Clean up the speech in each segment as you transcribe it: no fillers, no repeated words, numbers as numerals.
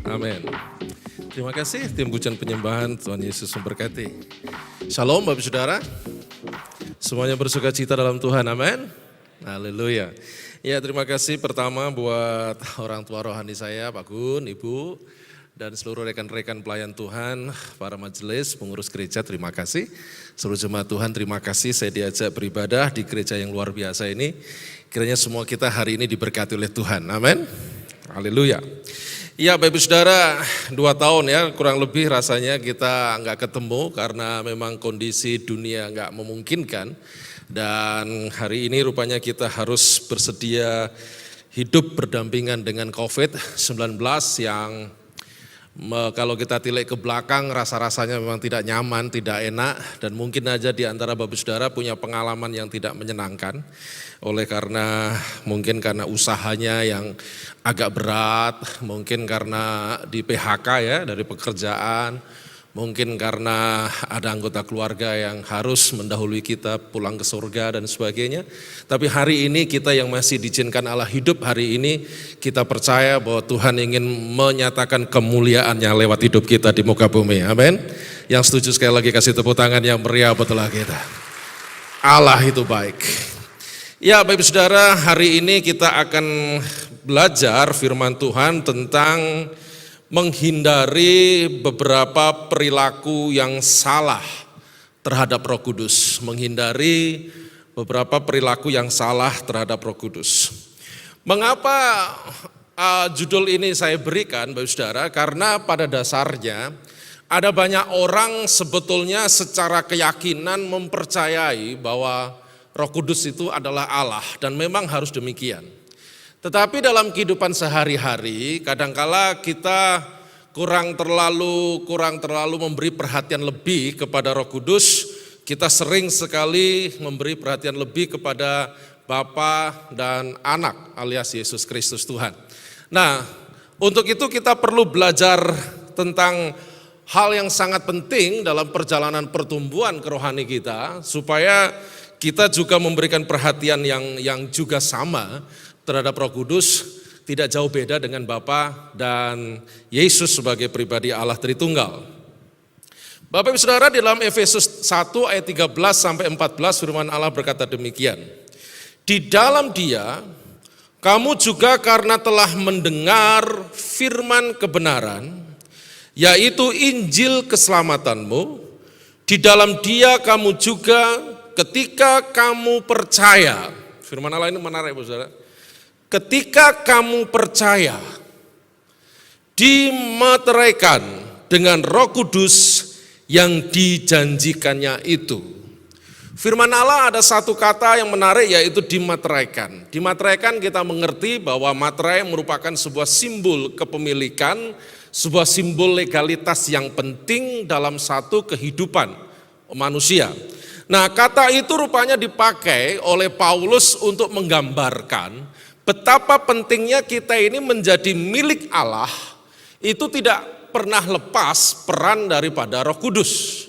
Amin. Terima kasih tim pujian penyembahan, Tuhan Yesus memberkati. Shalom Bapak Saudara. Semuanya bersuka cita dalam Tuhan, amin. Haleluya. Ya, terima kasih pertama buat orang tua rohani saya, Pak Gun, Ibu, dan seluruh rekan-rekan pelayan Tuhan, para majelis, pengurus gereja, terima kasih. Seluruh jemaat Tuhan, terima kasih saya diajak beribadah di gereja yang luar biasa ini. Kiranya semua kita hari ini diberkati oleh Tuhan, amin. Haleluya. Ya Bapak Saudara, 2 tahun ya kurang lebih rasanya kita nggak ketemu karena memang kondisi dunia nggak memungkinkan. Dan hari ini rupanya kita harus bersedia hidup berdampingan dengan COVID-19 yang kalau kita tilik ke belakang rasa-rasanya memang tidak nyaman, tidak enak. Dan mungkin aja di antara Bapak Saudara punya pengalaman yang tidak menyenangkan. Mungkin karena usahanya yang agak berat, mungkin karena di PHK ya dari pekerjaan, mungkin karena ada anggota keluarga yang harus mendahului kita pulang ke surga dan sebagainya. Tapi hari ini kita yang masih diizinkan Allah hidup hari ini, kita percaya bahwa Tuhan ingin menyatakan kemuliaannya lewat hidup kita di muka bumi. Amin. Yang setuju sekali lagi kasih tepuk tangan yang meriah betul kita. Allah itu baik. Ya Bapak Saudara, hari ini kita akan belajar firman Tuhan tentang menghindari beberapa perilaku yang salah terhadap Roh Kudus. Menghindari beberapa perilaku yang salah terhadap Roh Kudus. Mengapa judul ini saya berikan Bapak Saudara? Karena pada dasarnya ada banyak orang sebetulnya secara keyakinan mempercayai bahwa Roh Kudus itu adalah Allah dan memang harus demikian. Tetapi dalam kehidupan sehari-hari kadangkala kita kurang terlalu memberi perhatian lebih kepada Roh Kudus. Kita sering sekali memberi perhatian lebih kepada Bapa dan Anak alias Yesus Kristus Tuhan. Nah, untuk itu kita perlu belajar tentang hal yang sangat penting dalam perjalanan pertumbuhan kerohani kita supaya kita juga memberikan perhatian yang juga sama terhadap Roh Kudus, tidak jauh beda dengan Bapa dan Yesus sebagai pribadi Allah Tritunggal. Bapak Ibu Saudara, di dalam Efesus 1 ayat 13 sampai 14 firman Allah berkata demikian. Di dalam Dia kamu juga karena telah mendengar firman kebenaran, yaitu Injil keselamatanmu, di dalam Dia kamu juga ketika kamu percaya, firman Allah ini menarik Bapak Saudara. Ketika kamu percaya, dimateraikan dengan Roh Kudus yang dijanjikannya itu. Firman Allah ada satu kata yang menarik yaitu dimateraikan. Dimateraikan kita mengerti bahwa materai merupakan sebuah simbol kepemilikan, sebuah simbol legalitas yang penting dalam satu kehidupan manusia. Nah, kata itu rupanya dipakai oleh Paulus untuk menggambarkan betapa pentingnya kita ini menjadi milik Allah, itu tidak pernah lepas peran daripada Roh Kudus.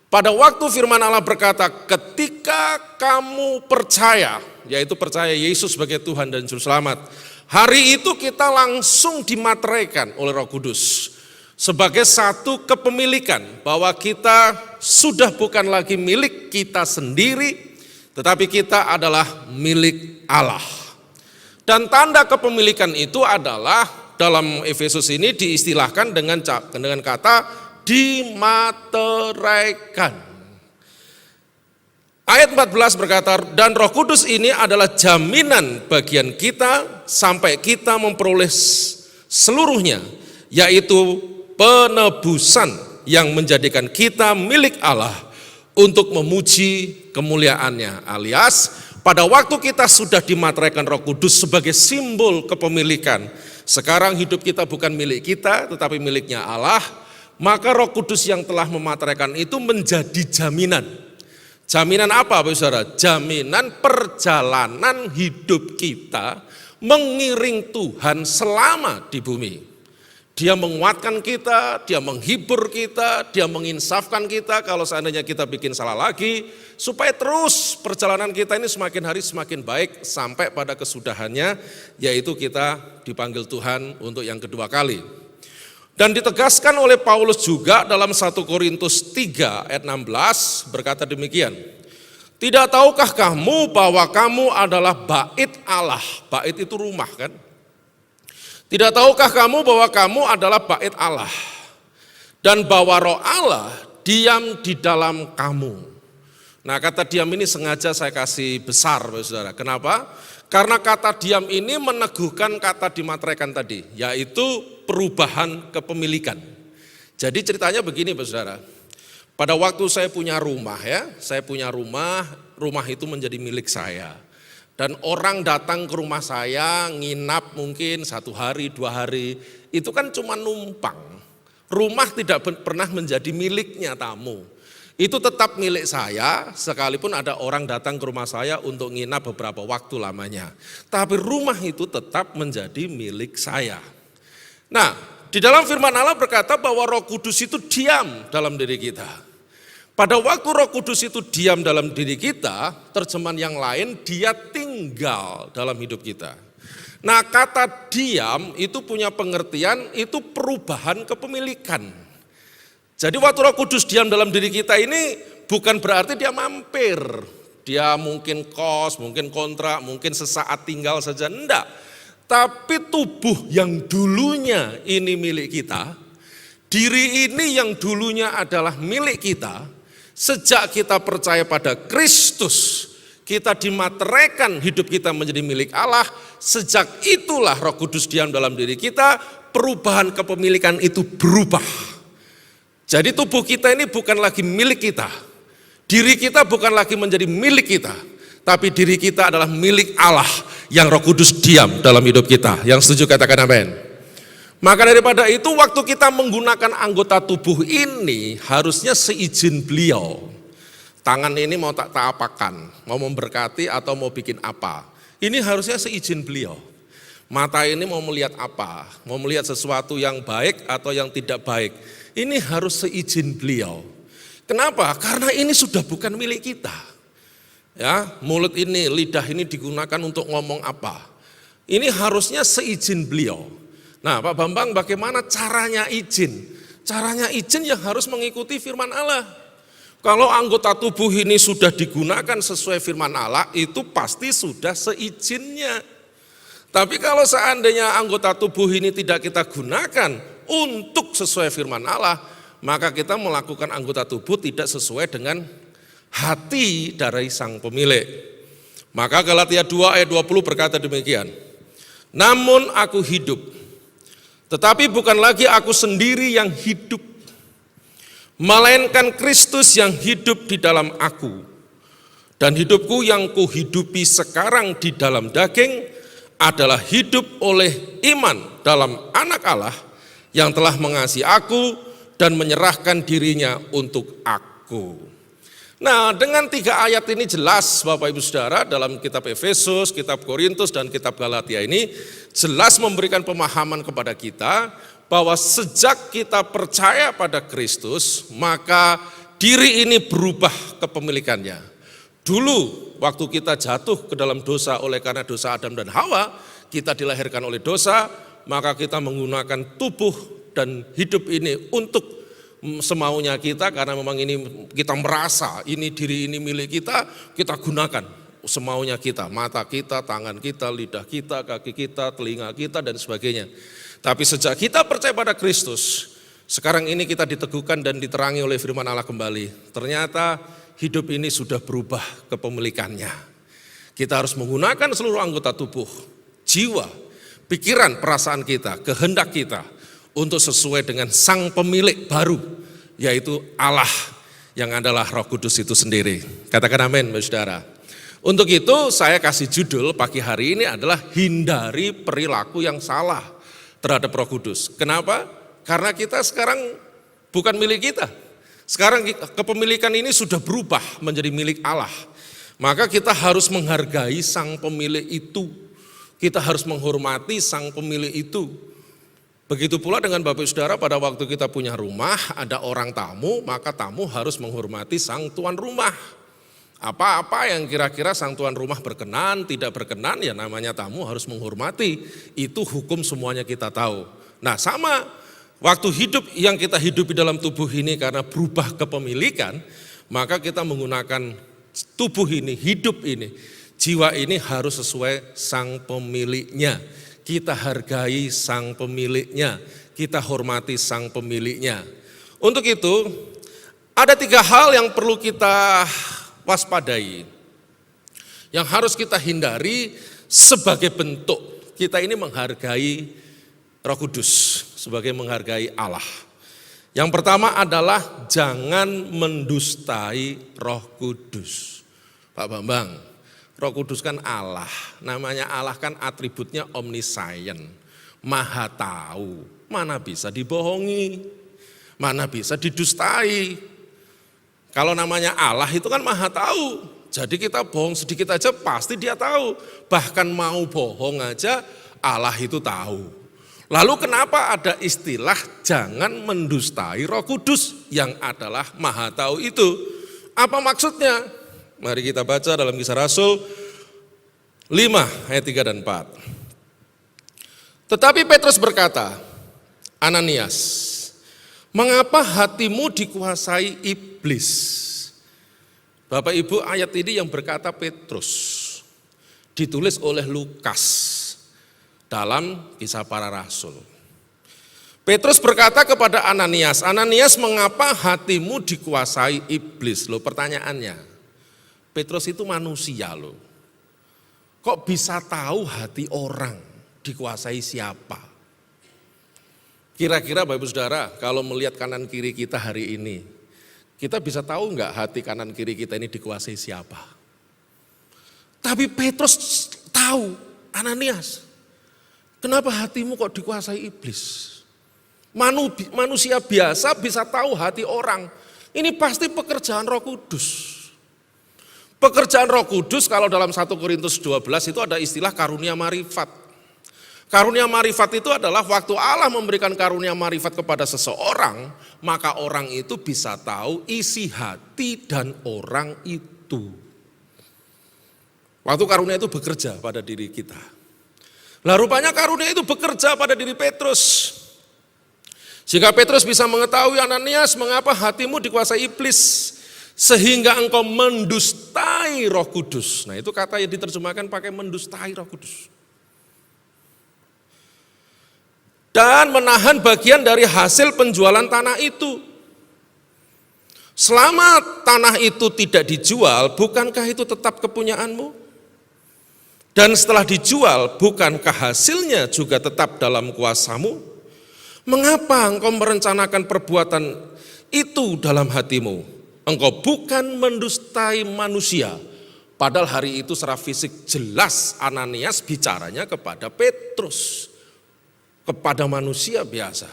Pada waktu firman Allah berkata, ketika kamu percaya, yaitu percaya Yesus sebagai Tuhan dan Juru Selamat, hari itu kita langsung dimateraikan oleh Roh Kudus sebagai satu kepemilikan, bahwa kita sudah bukan lagi milik kita sendiri, tetapi kita adalah milik Allah. Dan tanda kepemilikan itu adalah dalam Efesus ini diistilahkan dengan kata dimateraikan. Ayat 14 berkata, dan Roh Kudus ini adalah jaminan bagian kita sampai kita memperoleh seluruhnya, yaitu penebusan yang menjadikan kita milik Allah untuk memuji kemuliaannya, alias pada waktu kita sudah dimateraikan Roh Kudus sebagai simbol kepemilikan, sekarang hidup kita bukan milik kita tetapi miliknya Allah, maka Roh Kudus yang telah memateraikan itu menjadi jaminan. Jaminan apa Bapak Saudara? Jaminan perjalanan hidup kita mengiring Tuhan selama di bumi. Dia menguatkan kita, dia menghibur kita, dia menginsafkan kita kalau seandainya kita bikin salah lagi, supaya terus perjalanan kita ini semakin hari semakin baik sampai pada kesudahannya, yaitu kita dipanggil Tuhan untuk yang kedua kali. Dan ditegaskan oleh Paulus juga dalam 1 Korintus 3 ayat 16 berkata demikian. Tidak tahukah kamu bahwa kamu adalah bait Allah? Bait itu rumah kan? Tidak tahukah kamu bahwa kamu adalah bait Allah? Dan bahwa roh Allah diam di dalam kamu. Nah, kata diam ini sengaja saya kasih besar, saudara. Kenapa? Karena kata diam ini meneguhkan kata dimateraikan tadi, yaitu perubahan kepemilikan. Jadi ceritanya begini, saudara. Pada waktu saya punya rumah saya punya rumah itu menjadi milik saya. Dan orang datang ke rumah saya, nginap mungkin 1 hari, 2 hari, itu kan cuma numpang. Rumah tidak pernah menjadi miliknya tamu. Itu tetap milik saya, sekalipun ada orang datang ke rumah saya untuk nginap beberapa waktu lamanya. Tapi rumah itu tetap menjadi milik saya. Nah, di dalam firman Allah berkata bahwa Roh Kudus itu diam dalam diri kita. Pada waktu Roh Kudus itu diam dalam diri kita, terjemahan yang lain, dia tinggal dalam hidup kita. Nah, kata diam itu punya pengertian, itu perubahan kepemilikan. Jadi waktu Roh Kudus diam dalam diri kita ini bukan berarti dia mampir. Dia mungkin kos, mungkin kontrak, mungkin sesaat tinggal saja, enggak. Tapi tubuh yang dulunya ini milik kita, diri ini yang dulunya adalah milik kita, sejak kita percaya pada Kristus, kita dimateraikan hidup kita menjadi milik Allah, sejak itulah Roh Kudus diam dalam diri kita, perubahan kepemilikan itu berubah. Jadi tubuh kita ini bukan lagi milik kita, diri kita bukan lagi menjadi milik kita, tapi diri kita adalah milik Allah yang Roh Kudus diam dalam hidup kita. Yang setuju katakan amin. Maka daripada itu waktu kita menggunakan anggota tubuh ini harusnya seizin beliau. Tangan ini mau tak apakan, mau memberkati atau mau bikin apa. Ini harusnya seizin beliau. Mata ini mau melihat apa, mau melihat sesuatu yang baik atau yang tidak baik. Ini harus seizin beliau. Kenapa? Karena ini sudah bukan milik kita. Ya, mulut ini, lidah ini digunakan untuk ngomong apa. Ini harusnya seizin beliau. Nah, Pak Bambang, bagaimana caranya izin? Caranya izin yang harus mengikuti firman Allah. Kalau anggota tubuh ini sudah digunakan sesuai firman Allah, itu pasti sudah seizinnya. Tapi kalau seandainya anggota tubuh ini tidak kita gunakan untuk sesuai firman Allah, maka kita melakukan anggota tubuh tidak sesuai dengan hati dari sang pemilik. Maka Galatia 2 ayat 20 berkata demikian. Namun aku hidup, tetapi bukan lagi aku sendiri yang hidup, melainkan Kristus yang hidup di dalam aku. Dan hidupku yang kuhidupi sekarang di dalam daging adalah hidup oleh iman dalam anak Allah yang telah mengasihi aku dan menyerahkan dirinya untuk aku. Nah, dengan 3 ayat ini jelas Bapak Ibu Saudara, dalam kitab Efesus, kitab Korintus, dan kitab Galatia ini jelas memberikan pemahaman kepada kita bahwa sejak kita percaya pada Kristus, maka diri ini berubah kepemilikannya. Dulu waktu kita jatuh ke dalam dosa oleh karena dosa Adam dan Hawa, kita dilahirkan oleh dosa, maka kita menggunakan tubuh dan hidup ini untuk semaunya kita, karena memang ini kita merasa ini diri ini milik kita gunakan semaunya kita, mata kita, tangan kita, lidah kita, kaki kita, telinga kita dan sebagainya. Tapi sejak kita percaya pada Kristus, sekarang ini kita diteguhkan dan diterangi oleh firman Allah kembali. Ternyata hidup ini sudah berubah kepemilikannya. Kita harus menggunakan seluruh anggota tubuh, jiwa, pikiran, perasaan kita, kehendak kita untuk sesuai dengan sang pemilik baru, yaitu Allah yang adalah Roh Kudus itu sendiri. Katakan amin, saudara. Untuk itu saya kasih judul pagi hari ini adalah hindari perilaku yang salah terhadap Roh Kudus. Kenapa? Karena kita sekarang bukan milik kita. Sekarang kepemilikan ini sudah berubah menjadi milik Allah. Maka kita harus menghargai sang pemilik itu. Kita harus menghormati sang pemilik itu. Begitu pula dengan Bapak Saudara, pada waktu kita punya rumah, ada orang tamu, maka tamu harus menghormati sang tuan rumah. Apa-apa yang kira-kira sang tuan rumah berkenan, tidak berkenan, ya namanya tamu harus menghormati. Itu hukum semuanya kita tahu. Nah sama, Waktu hidup yang kita hidupi dalam tubuh ini karena berubah kepemilikan, maka kita menggunakan tubuh ini, hidup ini, jiwa ini harus sesuai sang pemiliknya. Kita hargai sang pemiliknya, kita hormati sang pemiliknya. Untuk itu, ada 3 hal yang perlu kita waspadai, yang harus kita hindari sebagai bentuk kita ini menghargai Roh Kudus, sebagai menghargai Allah. Yang pertama adalah jangan mendustai Roh Kudus. Pak Bambang, Roh Kudus kan Allah, namanya Allah kan atributnya omniscient, maha tahu, mana bisa dibohongi, mana bisa didustai. Kalau namanya Allah itu kan maha tahu, jadi kita bohong sedikit aja pasti dia tahu, bahkan mau bohong aja Allah itu tahu. Lalu kenapa ada istilah jangan mendustai Roh Kudus yang adalah maha tahu itu? Apa maksudnya? Mari kita baca dalam Kisah Rasul 5 ayat 3 dan 4. Tetapi Petrus berkata, Ananias, mengapa hatimu dikuasai iblis? Bapak Ibu, ayat ini yang berkata Petrus, ditulis oleh Lukas dalam Kisah Para Rasul. Petrus berkata kepada Ananias, Ananias, mengapa hatimu dikuasai iblis? Loh, pertanyaannya, Petrus itu manusia loh. Kok bisa tahu hati orang dikuasai siapa? Kira-kira Bapak Ibu Saudara, kalau melihat kanan kiri kita hari ini, kita bisa tahu enggak hati kanan kiri kita ini dikuasai siapa? Tapi Petrus tahu, Ananias, kenapa hatimu kok dikuasai iblis? Manusia biasa bisa tahu hati orang. Ini pasti pekerjaan Roh Kudus. Pekerjaan Roh Kudus kalau dalam 1 Korintus 12 itu ada istilah karunia marifat. Karunia marifat itu adalah waktu Allah memberikan karunia marifat kepada seseorang, maka orang itu bisa tahu isi hati dan orang itu. Waktu karunia itu bekerja pada diri kita. Lah rupanya karunia itu bekerja pada diri Petrus. Jika Petrus bisa mengetahui, Ananias, mengapa hatimu dikuasai iblis sehingga engkau mendustai Roh Kudus. Nah, itu kata yang diterjemahkan pakai mendustai Roh Kudus. Dan menahan bagian dari hasil penjualan tanah itu. Selama tanah itu tidak dijual, bukankah itu tetap kepunyaanmu? Dan setelah dijual, bukankah hasilnya juga tetap dalam kuasamu? Mengapa engkau merencanakan perbuatan itu dalam hatimu? Engkau bukan mendustai manusia. Padahal hari itu secara fisik jelas Ananias bicaranya kepada Petrus. Kepada manusia biasa.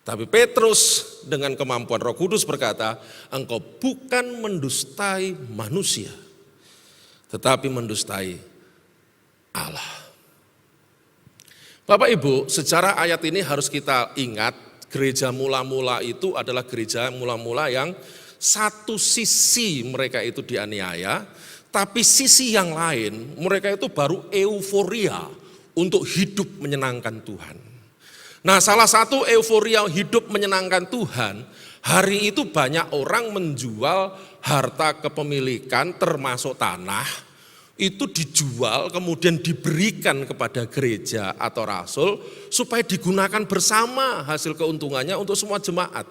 Tapi Petrus dengan kemampuan Roh Kudus berkata, engkau bukan mendustai manusia, tetapi mendustai Allah. Bapak Ibu, secara ayat ini harus kita ingat, gereja mula-mula itu adalah gereja mula-mula yang satu sisi mereka itu dianiaya, tapi sisi yang lain mereka itu baru euforia untuk hidup menyenangkan Tuhan. Nah, salah satu euforia hidup menyenangkan Tuhan, hari itu banyak orang menjual harta kepemilikan termasuk tanah, itu dijual kemudian diberikan kepada gereja atau rasul supaya digunakan bersama hasil keuntungannya untuk semua jemaat.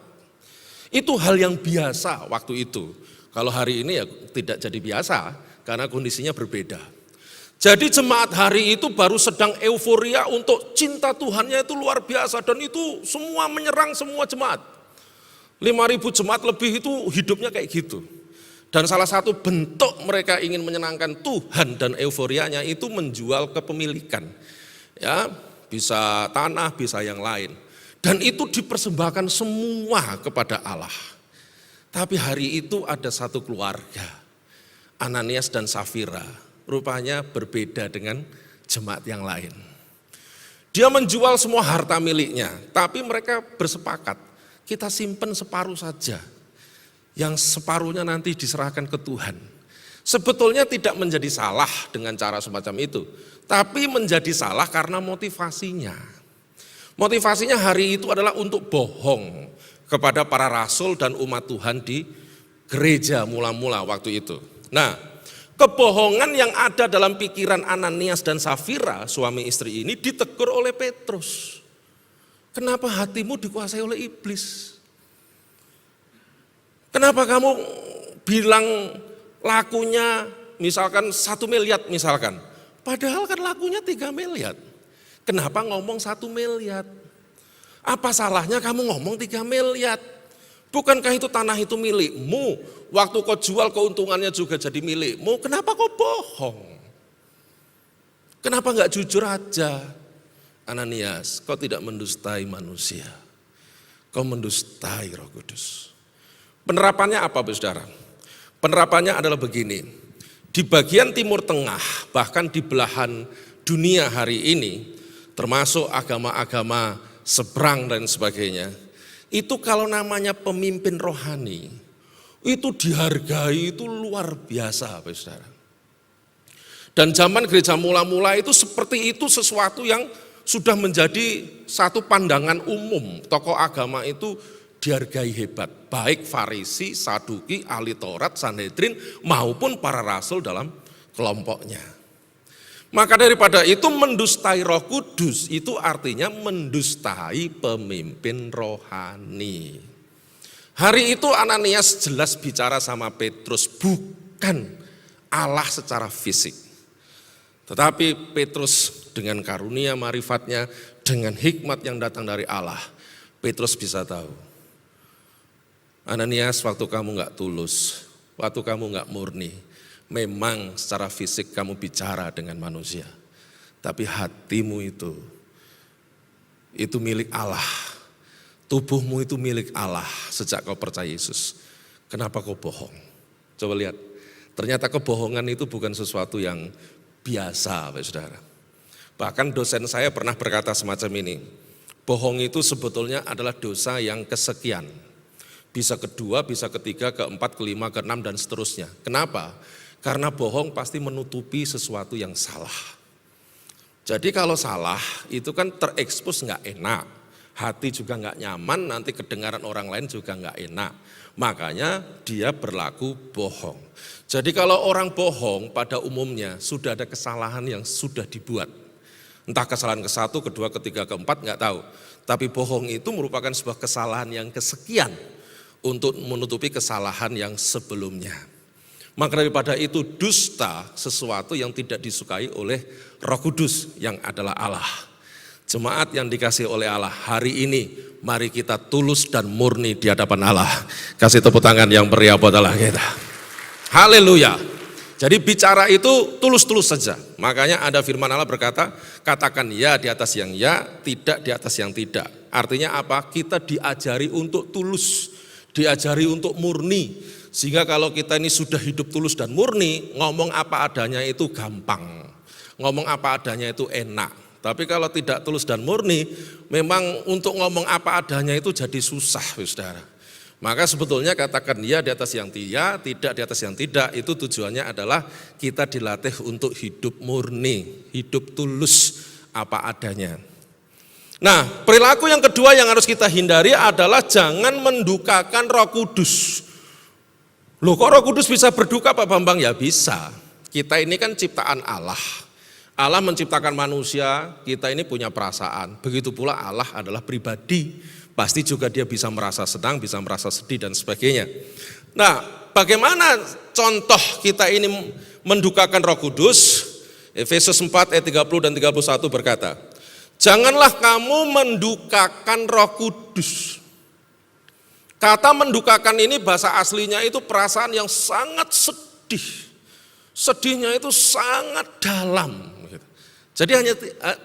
Itu hal yang biasa waktu itu. Kalau hari ini ya tidak jadi biasa karena kondisinya berbeda. Jadi jemaat hari itu baru sedang euforia untuk cinta Tuhannya itu luar biasa dan itu semua menyerang semua jemaat. 5.000 jemaat lebih itu hidupnya kayak gitu. Dan salah satu bentuk mereka ingin menyenangkan Tuhan dan euforianya itu menjual kepemilikan. Ya, bisa tanah, bisa yang lain. Dan itu dipersembahkan semua kepada Allah. Tapi hari itu ada satu keluarga, Ananias dan Safira, rupanya berbeda dengan jemaat yang lain. Dia menjual semua harta miliknya, tapi mereka bersepakat, kita simpen separuh saja. Yang separuhnya nanti diserahkan ke Tuhan. Sebetulnya tidak menjadi salah dengan cara semacam itu, tapi menjadi salah karena motivasinya. Motivasinya hari itu adalah untuk bohong kepada para rasul dan umat Tuhan di gereja mula-mula waktu itu. Nah, kebohongan yang ada dalam pikiran Ananias dan Safira, suami istri ini, ditegur oleh Petrus. Kenapa hatimu dikuasai oleh iblis? Kenapa kamu bilang lakunya misalkan 1 miliar misalkan, padahal kan lakunya 3 miliar. Kenapa ngomong 1 miliar? Apa salahnya kamu ngomong 3 miliar? Bukankah itu tanah itu milikmu? Waktu kau jual keuntungannya juga jadi milikmu. Kenapa kau bohong? Kenapa enggak jujur aja? Ananias, kau tidak mendustai manusia. Kau mendustai Roh Kudus. Penerapannya apa, saudara? Penerapannya adalah begini. Di bagian Timur Tengah, bahkan di belahan dunia hari ini, termasuk agama-agama seberang dan sebagainya, itu kalau namanya pemimpin rohani, itu dihargai itu luar biasa, saudara. Dan zaman gereja mula-mula itu seperti itu, sesuatu yang sudah menjadi satu pandangan umum. Tokoh agama itu dihargai hebat, baik Farisi, Saduki, ahli Taurat, Sanhedrin, maupun para rasul dalam kelompoknya. Maka daripada itu mendustai Roh Kudus itu artinya mendustai pemimpin rohani. Hari itu Ananias jelas bicara sama Petrus, bukan Allah secara fisik. Tetapi Petrus dengan karunia marifatnya, dengan hikmat yang datang dari Allah, Petrus bisa tahu. Ananias, waktu kamu enggak tulus, waktu kamu enggak murni, memang secara fisik kamu bicara dengan manusia, tapi hatimu itu milik Allah. Tubuhmu itu milik Allah sejak kau percaya Yesus. Kenapa kau bohong? Coba lihat, ternyata kebohongan itu bukan sesuatu yang biasa, saudara. Bahkan dosen saya pernah berkata semacam ini, bohong itu sebetulnya adalah dosa yang kesekian. Bisa kedua, bisa ketiga, keempat, kelima, keenam, dan seterusnya. Kenapa? Karena bohong pasti menutupi sesuatu yang salah. Jadi kalau salah itu kan terekspos nggak enak, hati juga nggak nyaman, nanti kedengaran orang lain juga nggak enak. Makanya dia berlaku bohong. Jadi kalau orang bohong pada umumnya sudah ada kesalahan yang sudah dibuat. Entah kesalahan ke-1, kedua, ketiga, keempat nggak tahu. Tapi bohong itu merupakan sebuah kesalahan yang kesekian untuk menutupi kesalahan yang sebelumnya. Maka daripada itu dusta sesuatu yang tidak disukai oleh Roh Kudus yang adalah Allah. Jemaat yang dikasihi oleh Allah, hari ini mari kita tulus dan murni di hadapan Allah. Kasih tepuk tangan yang meriah buat Allah kita. Haleluya. Jadi bicara itu tulus-tulus saja. Makanya ada firman Allah berkata, katakan ya di atas yang ya, tidak di atas yang tidak. Artinya apa? Kita diajari untuk tulus, diajari untuk murni. Sehingga kalau kita ini sudah hidup tulus dan murni, ngomong apa adanya itu gampang. Ngomong apa adanya itu enak. Tapi kalau tidak tulus dan murni, memang untuk ngomong apa adanya itu jadi susah, saudara. Maka sebetulnya katakan ya di atas yang ya, tidak di atas yang tidak, itu tujuannya adalah kita dilatih untuk hidup murni, hidup tulus apa adanya. Nah, perilaku yang kedua yang harus kita hindari adalah jangan mendukakan Roh Kudus. Loh, kok Roh Kudus bisa berduka, Pak Bambang? Ya bisa. Kita ini kan ciptaan Allah. Allah menciptakan manusia, kita ini punya perasaan. Begitu pula Allah adalah pribadi. Pasti juga dia bisa merasa senang, bisa merasa sedih dan sebagainya. Nah, bagaimana contoh kita ini mendukakan Roh Kudus? Efesus 4 ayat 30 dan 31 berkata, janganlah kamu mendukakan Roh Kudus. Kata mendukakan ini bahasa aslinya itu perasaan yang sangat sedih. Sedihnya itu sangat dalam. Jadi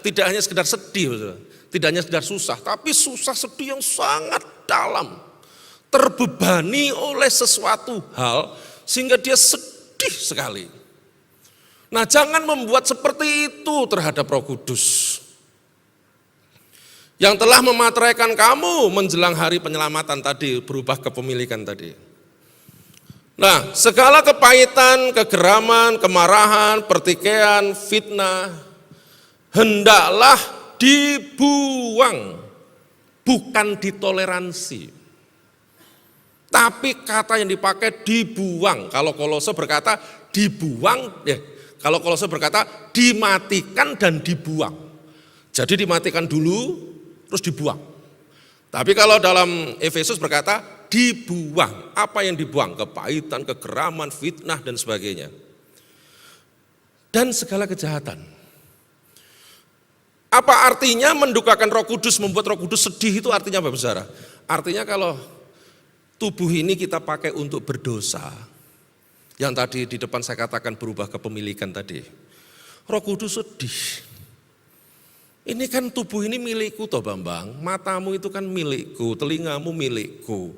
tidak hanya sekedar sedih, tidak hanya sekedar susah, tapi susah sedih yang sangat dalam. Terbebani oleh sesuatu hal sehingga dia sedih sekali. Nah, jangan membuat seperti itu terhadap Roh Kudus yang telah memateraikan kamu menjelang hari penyelamatan tadi, berubah kepemilikan tadi. Nah, segala kepahitan, kegeraman, kemarahan, pertikaian, fitnah, hendaklah dibuang, bukan ditoleransi. Tapi kata yang dipakai dibuang. Kalau Kolose berkata dibuang, kalau Kolose berkata dimatikan dan dibuang. Jadi dimatikan dulu, terus dibuang. Tapi kalau dalam Efesus berkata dibuang. Apa yang dibuang? Kepahitan, kegeraman, fitnah dan sebagainya. Dan segala kejahatan. Apa artinya mendukakan Roh Kudus, membuat Roh Kudus sedih itu artinya apa, saudara? Artinya kalau tubuh ini kita pakai untuk berdosa, yang tadi di depan saya katakan berubah kepemilikan tadi. Roh Kudus sedih. Ini kan tubuh ini milikku toh Bambang, matamu itu kan milikku, telingamu milikku,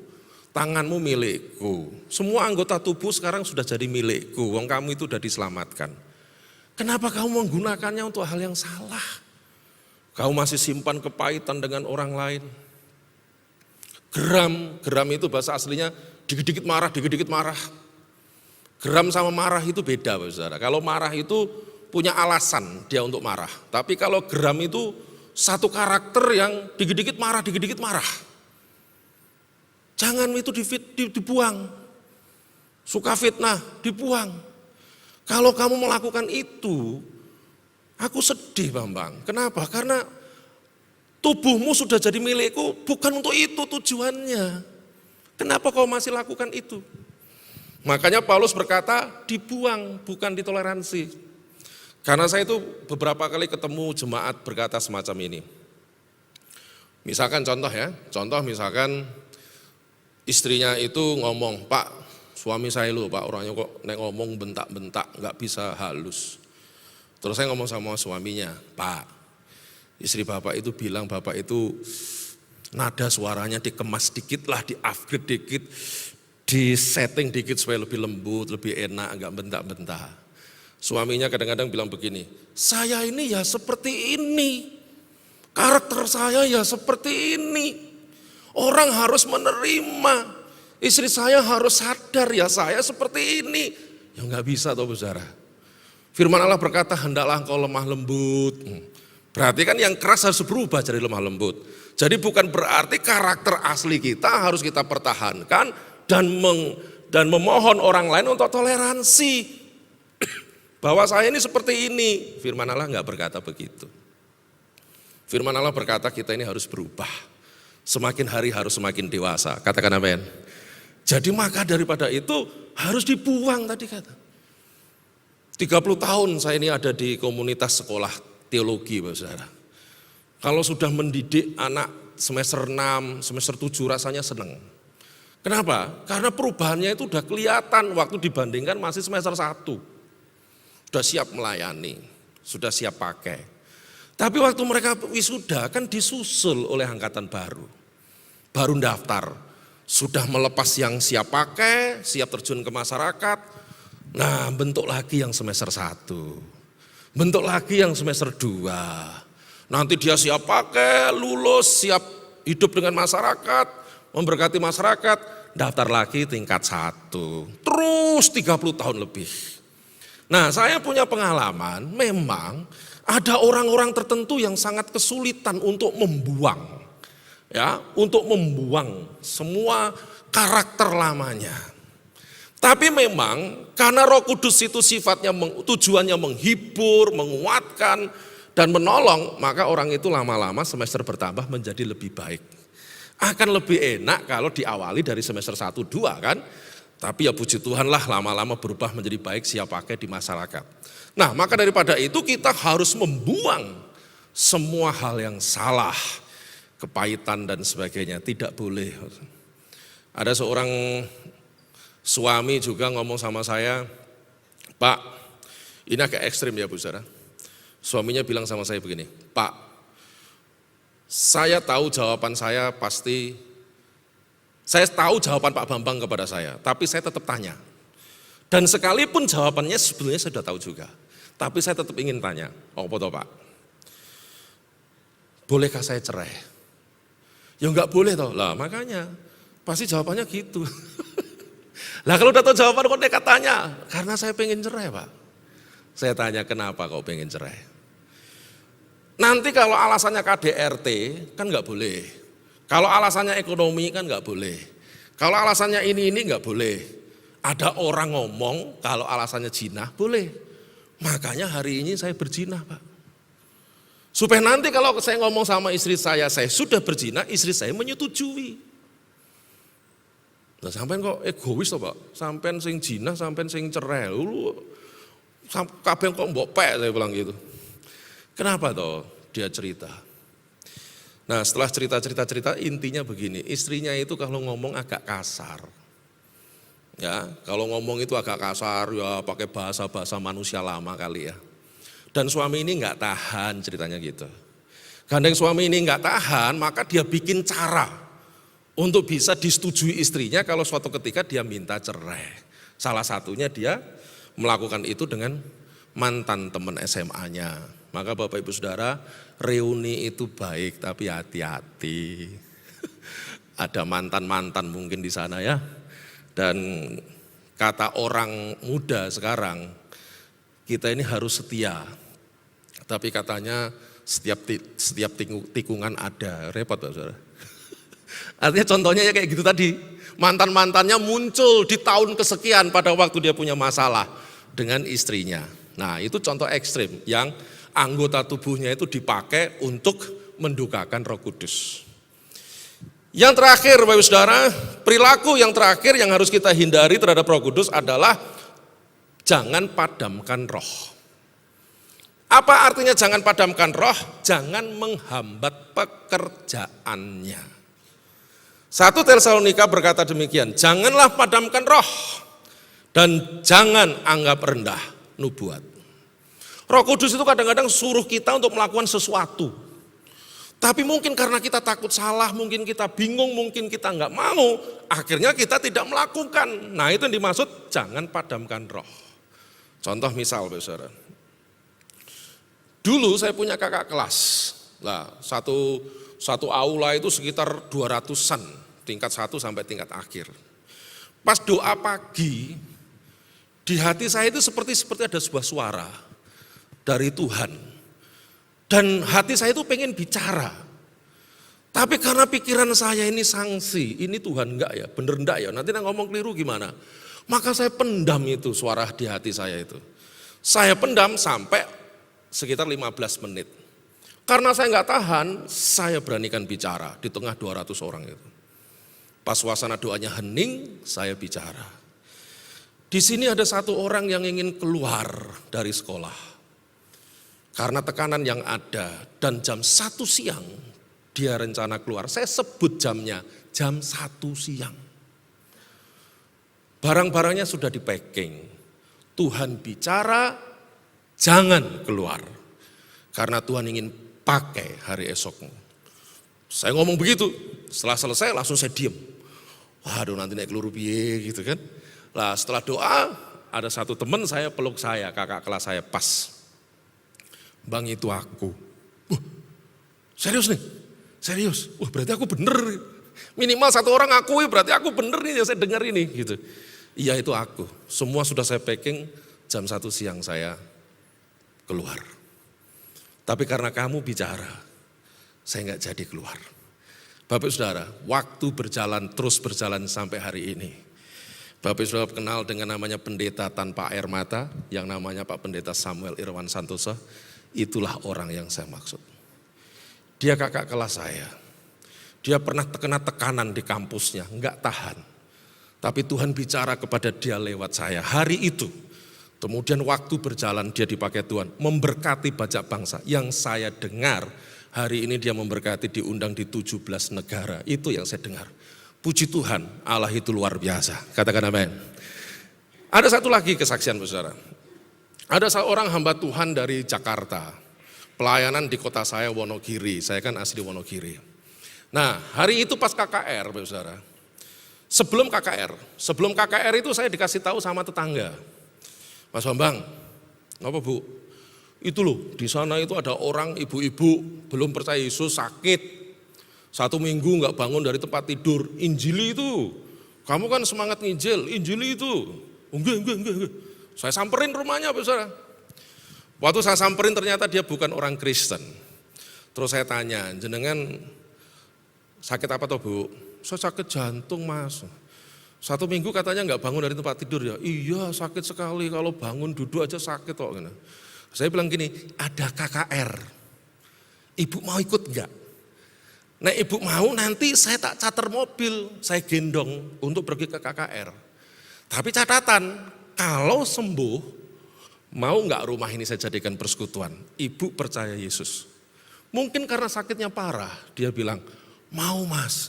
tanganmu milikku. Semua anggota tubuh sekarang sudah jadi milikku, wong kamu itu sudah diselamatkan. Kenapa kamu menggunakannya untuk hal yang salah? Kamu masih simpan kepahitan dengan orang lain. Geram itu bahasa aslinya dikit-dikit marah, dikit-dikit marah. Geram sama marah itu beda, saudara. Kalau marah itu punya alasan dia untuk marah. Tapi kalau geram itu satu karakter yang dikit-dikit marah, dikit-dikit marah. Jangan itu dibuang. Suka fitnah, dibuang. Kalau kamu melakukan itu, aku sedih Bambang. Kenapa? Karena tubuhmu sudah jadi milikku, bukan untuk itu tujuannya. Kenapa kau masih lakukan itu? Makanya Paulus berkata dibuang, bukan ditoleransi. Karena saya itu beberapa kali ketemu jemaat berkata semacam ini. Misalkan contoh misalkan istrinya itu ngomong, Pak suami saya lu Pak orangnya kok ngomong bentak-bentak, gak bisa halus. Terus saya ngomong sama suaminya, Pak, istri Bapak itu bilang Bapak itu nada suaranya dikemas dikit lah, di-upgrade dikit, di-setting dikit supaya lebih lembut, lebih enak, enggak bentak-bentak. Suaminya kadang-kadang bilang begini, saya ini ya seperti ini, karakter saya ya seperti ini, orang harus menerima, istri saya harus sadar ya saya seperti ini. Ya enggak bisa toh saudara. Firman Allah berkata, hendaklah engkau lemah lembut. Berarti kan yang keras harus berubah jadi lemah lembut. Jadi bukan berarti karakter asli kita harus kita pertahankan dan memohon orang lain untuk toleransi. Bahwa saya ini seperti ini. Firman Allah enggak berkata begitu. Firman Allah berkata kita ini harus berubah. Semakin hari harus semakin dewasa. Katakan amin. Jadi maka daripada itu harus dibuang tadi kata. 30 tahun saya ini ada di komunitas sekolah teologi, Bapak Saudara. Kalau sudah mendidik anak semester 6, semester 7 rasanya senang. Kenapa? Karena perubahannya itu udah kelihatan waktu dibandingkan masih semester 1. Sudah siap melayani, sudah siap pakai. Tapi waktu mereka wisuda kan disusul oleh angkatan baru. Baru daftar, sudah melepas yang siap pakai, siap terjun ke masyarakat. Nah, bentuk lagi yang semester 1, bentuk lagi yang semester 2. Nanti dia siap pakai, lulus, siap hidup dengan masyarakat, memberkati masyarakat, daftar lagi tingkat 1. Terus 30 tahun lebih. Nah, saya punya pengalaman, memang ada orang-orang tertentu yang sangat kesulitan untuk membuang, untuk membuang semua karakter lamanya. Tapi memang karena Roh Kudus itu sifatnya tujuannya menghibur, menguatkan dan menolong, maka orang itu lama-lama semester bertambah menjadi lebih baik. Akan lebih enak kalau diawali dari semester 1, 2 kan. Tapi ya puji Tuhan lah lama-lama berubah menjadi baik, siap pakai di masyarakat. Nah, maka daripada itu kita harus membuang semua hal yang salah, kepahitan dan sebagainya, tidak boleh. Ada seorang suami juga ngomong sama saya, Pak, ini agak ekstrim ya Bu Saudara. Suaminya bilang sama saya begini, Pak, saya tahu jawaban saya pasti, saya tahu jawaban Pak Bambang kepada saya, tapi saya tetap tanya. Dan sekalipun jawabannya sebetulnya saya sudah tahu juga, tapi saya tetap ingin tanya, apa toh Pak? Bolehkah saya cerai? Ya enggak boleh toh, lah makanya pasti jawabannya gitu. Lah kalau udah tahu jawaban kok nekat tanya, karena saya pengen cerai Pak. Saya tanya kenapa kau pengen cerai? Nanti kalau alasannya KDRT kan nggak boleh. Kalau alasannya ekonomi kan nggak boleh. Kalau alasannya ini nggak boleh. Ada orang ngomong kalau alasannya jinah boleh. Makanya hari ini saya berjinah, Pak. Supaya nanti kalau saya ngomong sama istri saya sudah berjinah, istri saya menyetujui. Nah, sampean kok egois toh, Pak? Sampean sing jinah, sampean sing cerai. Lu kabeh kok mbok pek, saya bilang gitu. Kenapa toh? Dia cerita. Nah, setelah cerita intinya begini, istrinya itu kalau ngomong agak kasar. Ya, kalau ngomong itu agak kasar, ya pakai bahasa-bahasa manusia lama kali ya. Dan suami ini nggak tahan ceritanya gitu. Gandeng suami ini nggak tahan, maka dia bikin cara untuk bisa disetujui istrinya kalau suatu ketika dia minta cerai. Salah satunya dia melakukan itu dengan mantan teman SMA-nya. Maka Bapak Ibu Saudara, reuni itu baik tapi hati-hati. Ada mantan-mantan mungkin di sana ya. Dan kata orang muda sekarang, kita ini harus setia. Tapi katanya setiap tikungan ada, repot Bapak Saudara. Artinya contohnya ya kayak gitu tadi. Mantan-mantannya muncul di tahun kesekian pada waktu dia punya masalah dengan istrinya. Nah, itu contoh ekstrim yang anggota tubuhnya itu dipakai untuk mendukakan Roh Kudus. Yang terakhir Bapak Ibu Saudara, perilaku yang terakhir yang harus kita hindari terhadap Roh Kudus adalah jangan padamkan roh. Apa artinya jangan padamkan roh? Jangan menghambat pekerjaannya. 1 Tesalonika berkata demikian, janganlah padamkan roh dan jangan anggap rendah nubuat. Roh Kudus itu kadang-kadang suruh kita untuk melakukan sesuatu. Tapi mungkin karena kita takut salah, mungkin kita bingung, mungkin kita nggak mau, akhirnya kita tidak melakukan. Nah, itu yang dimaksud jangan padamkan roh. Contoh misal, Saudara. Dulu saya punya kakak kelas. Nah, satu aula itu sekitar 200-an, tingkat 1 sampai tingkat akhir. Pas doa pagi, di hati saya itu seperti ada sebuah suara dari Tuhan. Dan hati saya itu pengen bicara. Tapi karena pikiran saya ini sanksi, ini Tuhan enggak ya, bener enggak ya, nanti ngomong keliru gimana. Maka saya pendam itu suara di hati saya itu. Saya pendam sampai sekitar 15 menit. Karena saya enggak tahan, saya beranikan bicara di tengah 200 orang itu. Pas suasana doanya hening, saya bicara. Di sini ada satu orang yang ingin keluar dari sekolah. Karena tekanan yang ada dan jam 1 siang dia rencana keluar. Saya sebut jamnya, jam 1 siang. Barang-barangnya sudah di packing. Tuhan bicara, jangan keluar. Karena Tuhan ingin pakai hari esokmu. Saya ngomong begitu, setelah selesai langsung saya diem. Waduh nanti naik keluru piye gitu kan. Nah setelah doa, ada satu teman saya peluk saya, kakak kelas saya pas. Bang itu aku. Serius nih? Serius? Wah berarti aku bener. Minimal satu orang akui berarti aku bener nih yang saya dengar ini gitu. Iya itu aku. Semua sudah saya packing, jam 1 siang saya keluar. Tapi karena kamu bicara, saya nggak jadi keluar. Bapak Saudara, waktu berjalan terus berjalan sampai hari ini. Bapak Saudara kenal dengan namanya pendeta tanpa air mata, yang namanya Pak Pendeta Samuel Irwan Santoso. Itulah orang yang saya maksud. Dia kakak kelas saya. Dia pernah terkena tekanan di kampusnya, enggak tahan. Tapi Tuhan bicara kepada dia lewat saya hari itu. Kemudian waktu berjalan dia dipakai Tuhan memberkati banyak bangsa. Yang saya dengar hari ini dia memberkati diundang di 17 negara. Itu yang saya dengar. Puji Tuhan, Allah itu luar biasa. Katakan amin. Ada satu lagi kesaksian Saudara. Ada seorang hamba Tuhan dari Jakarta, pelayanan di kota saya Wonogiri, saya kan asli Wonogiri. Nah hari itu pas KKR Saudara, sebelum KKR itu saya dikasih tahu sama tetangga, Mas Bambang, apa Bu? Itu loh di sana itu ada orang ibu-ibu belum percaya Yesus sakit, 1 minggu nggak bangun dari tempat tidur, Injili itu, kamu kan semangat nginjil, Injili itu, enggak. Saya samperin rumahnya, Saudara. Waktu saya samperin ternyata dia bukan orang Kristen. Terus saya tanya, jenengan sakit apa toh Bu? Saya sakit jantung Mas. 1 minggu katanya nggak bangun dari tempat tidur ya. Iya sakit sekali, kalau bangun duduk aja sakit kok. Saya bilang gini, ada KKR. Ibu mau ikut enggak? Nah ibu mau, nanti saya tak charter mobil, saya gendong untuk pergi ke KKR. Tapi catatan, kalau sembuh, mau enggak rumah ini saya jadikan persekutuan? Ibu percaya Yesus. Mungkin karena sakitnya parah, dia bilang, mau Mas.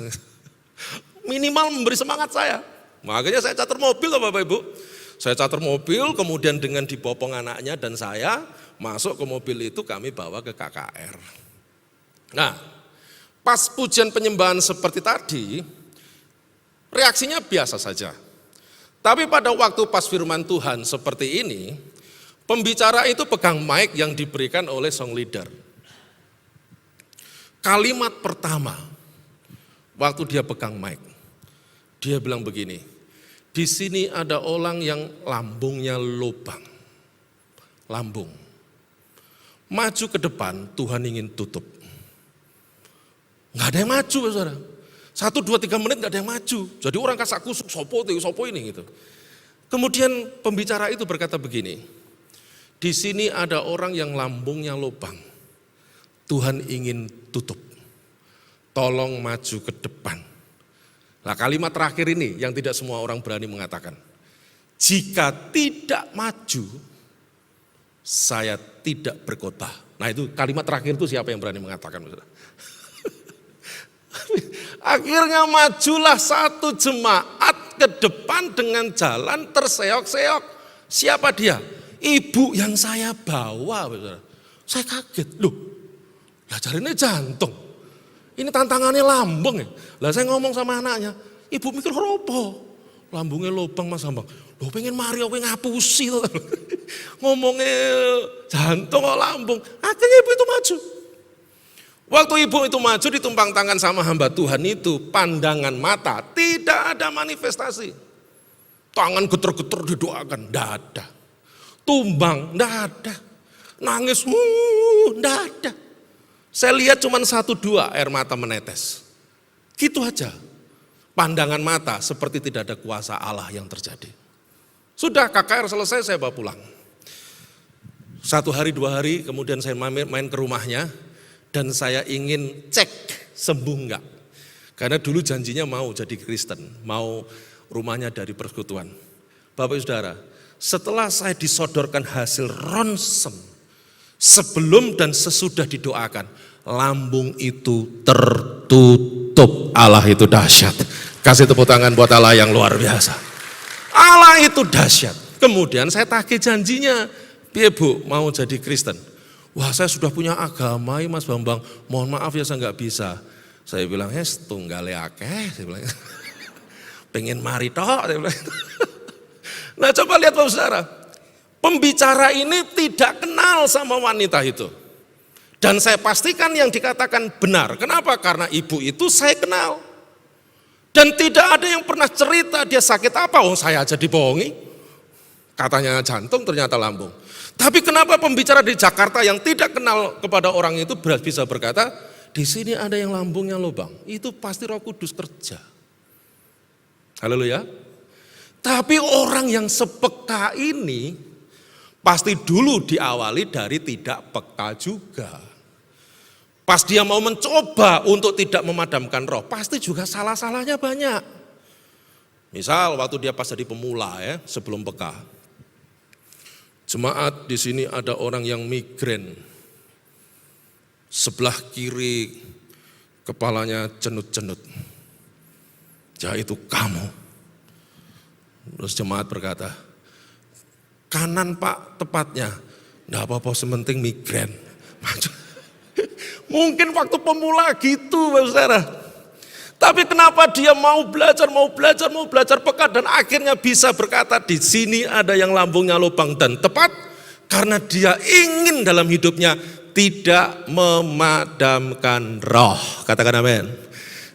Minimal memberi semangat saya. Makanya saya charter mobil loh Bapak Ibu. Saya charter mobil, kemudian dengan dibopong anaknya dan saya masuk ke mobil itu, kami bawa ke KKR. Nah, pas pujian penyembahan seperti tadi, reaksinya biasa saja. Tapi pada waktu pas firman Tuhan seperti ini, pembicara itu pegang mic yang diberikan oleh song leader. Kalimat pertama, waktu dia pegang mic, dia bilang begini, di sini ada orang yang lambungnya lubang. Lambung. Maju ke depan, Tuhan ingin tutup. Nggak ada yang maju, saudara. 1, 2, 3 menit nggak ada yang maju. Jadi orang kasak kusuk, sopo ini gitu. Kemudian pembicara itu berkata begini, di sini ada orang yang lambungnya lubang. Tuhan ingin tutup. Tolong maju ke depan. Nah kalimat terakhir ini yang tidak semua orang berani mengatakan. Jika tidak maju, saya tidak berkhotbah. Nah itu kalimat terakhir itu siapa yang berani mengatakan? Akhirnya majulah satu jemaat ke depan dengan jalan terseok-seok. Siapa dia? Ibu yang saya bawa. Saya kaget, loh lah jarinnya jantung. Ini tantangannya lambung ya. Lah saya ngomong sama anaknya, ibu mikir apa? Lambungnya lubang Mas Bambang. Loh pengen Mario ngapusi. Ngomongnya jantung kok lambung. Akhirnya ibu itu maju. Waktu ibu itu maju ditumpang tangan sama hamba Tuhan itu, pandangan mata tidak ada manifestasi. Tangan geter-geter didoakan, tidak ada. Tumbang, tidak ada. Nangis, tidak ada. Saya lihat cuma 1, 2 air mata menetes. Gitu aja. Pandangan mata seperti tidak ada kuasa Allah yang terjadi. Sudah KKR selesai, saya bawa pulang. 1 hari 2 hari kemudian saya main ke rumahnya dan saya ingin cek sembuh enggak. Karena dulu janjinya mau jadi Kristen, mau rumahnya dari persekutuan. Bapak Ibu Saudara, setelah saya disodorkan hasil ronsen, sebelum dan sesudah didoakan, lambung itu tertutup. Allah itu dahsyat. Kasih tepuk tangan buat Allah yang luar biasa. Allah itu dahsyat. Kemudian saya tagih janjinya, piye Bu mau jadi Kristen? Wah saya sudah punya agama Mas Bambang, mohon maaf ya saya nggak bisa. Saya bilang, tunggale akeh, saya bilang. Pengen mari tok, saya bilang. Nah coba lihat Bapak Saudara. Pembicara ini tidak kenal sama wanita itu. Dan saya pastikan yang dikatakan benar. Kenapa? Karena ibu itu saya kenal. Dan tidak ada yang pernah cerita dia sakit apa. Oh saya aja dibohongi. Katanya jantung ternyata lambung. Tapi kenapa pembicara di Jakarta yang tidak kenal kepada orang itu bisa berkata, di sini ada yang lambungnya lubang. Itu pasti Roh Kudus kerja. Haleluya. Tapi orang yang sepeka ini pasti dulu diawali dari tidak peka juga. Pas dia mau mencoba untuk tidak memadamkan roh, pasti juga salah-salahnya banyak. Misal waktu dia pas jadi pemula ya, sebelum peka. Jemaat di sini ada orang yang migrain. Sebelah kiri kepalanya cenut-cenut. Ya itu kamu. Terus jemaat berkata, kanan Pak tepatnya, enggak apa-apa sementing migrain. Mungkin waktu pemula gitu Bapak Saudara. Tapi kenapa dia mau belajar peka dan akhirnya bisa berkata di sini ada yang lambungnya lubang dan tepat karena dia ingin dalam hidupnya tidak memadamkan roh. Katakan amin.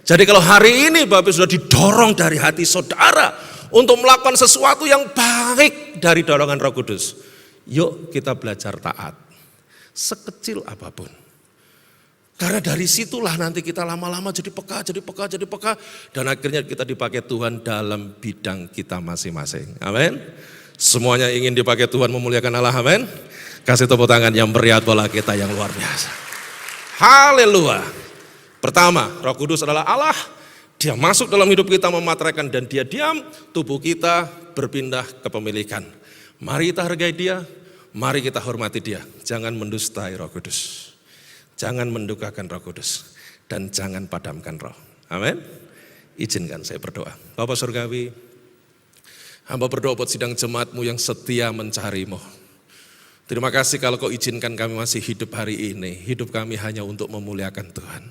Jadi kalau hari ini Bapak sudah didorong dari hati saudara untuk melakukan sesuatu yang baik dari dorongan Roh Kudus. Yuk kita belajar taat. Sekecil apapun. Karena dari situlah nanti kita lama-lama jadi peka, jadi peka, jadi peka. Dan akhirnya kita dipakai Tuhan dalam bidang kita masing-masing. Amin. Semuanya ingin dipakai Tuhan memuliakan Allah, amin. Kasih tepuk tangan yang meriah bola kita yang luar biasa. Haleluya. Pertama, Roh Kudus adalah Allah. Dia masuk dalam hidup kita memateraikan dan dia diam, tubuh kita berpindah kepemilikan. Mari kita hargai dia, mari kita hormati dia. Jangan mendustai Roh Kudus. Jangan mendukakan Roh Kudus. Dan jangan padamkan roh. Amin. Izinkan saya berdoa. Bapa Surgawi, hamba berdoa buat sidang jemaatmu yang setia mencarimu. Terima kasih kalau kau izinkan kami masih hidup hari ini. Hidup kami hanya untuk memuliakan Tuhan.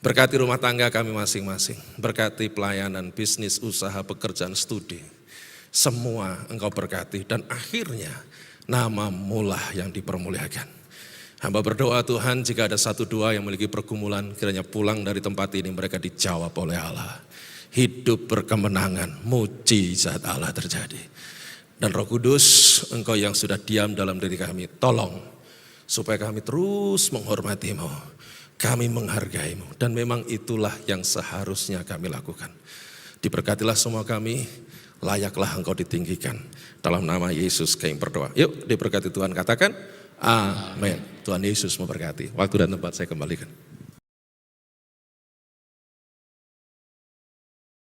Berkati rumah tangga kami masing-masing. Berkati pelayanan, bisnis, usaha, pekerjaan, studi. Semua Engkau berkati dan akhirnya nama-Mu lah yang dipermuliakan. Hamba berdoa Tuhan, jika ada 1-2 yang memiliki pergumulan, kiranya pulang dari tempat ini mereka dijawab oleh Allah. Hidup berkemenangan, mujizat Allah terjadi. Dan Roh Kudus, Engkau yang sudah diam dalam diri kami, tolong supaya kami terus menghormati-Mu, kami menghargai-Mu, dan memang itulah yang seharusnya kami lakukan. Diberkatilah semua kami, layaklah Engkau ditinggikan. Dalam nama Yesus kami berdoa. Yuk diberkati Tuhan, katakan amin. Tuhan Yesus memberkati. Waktu dan tempat saya kembalikan.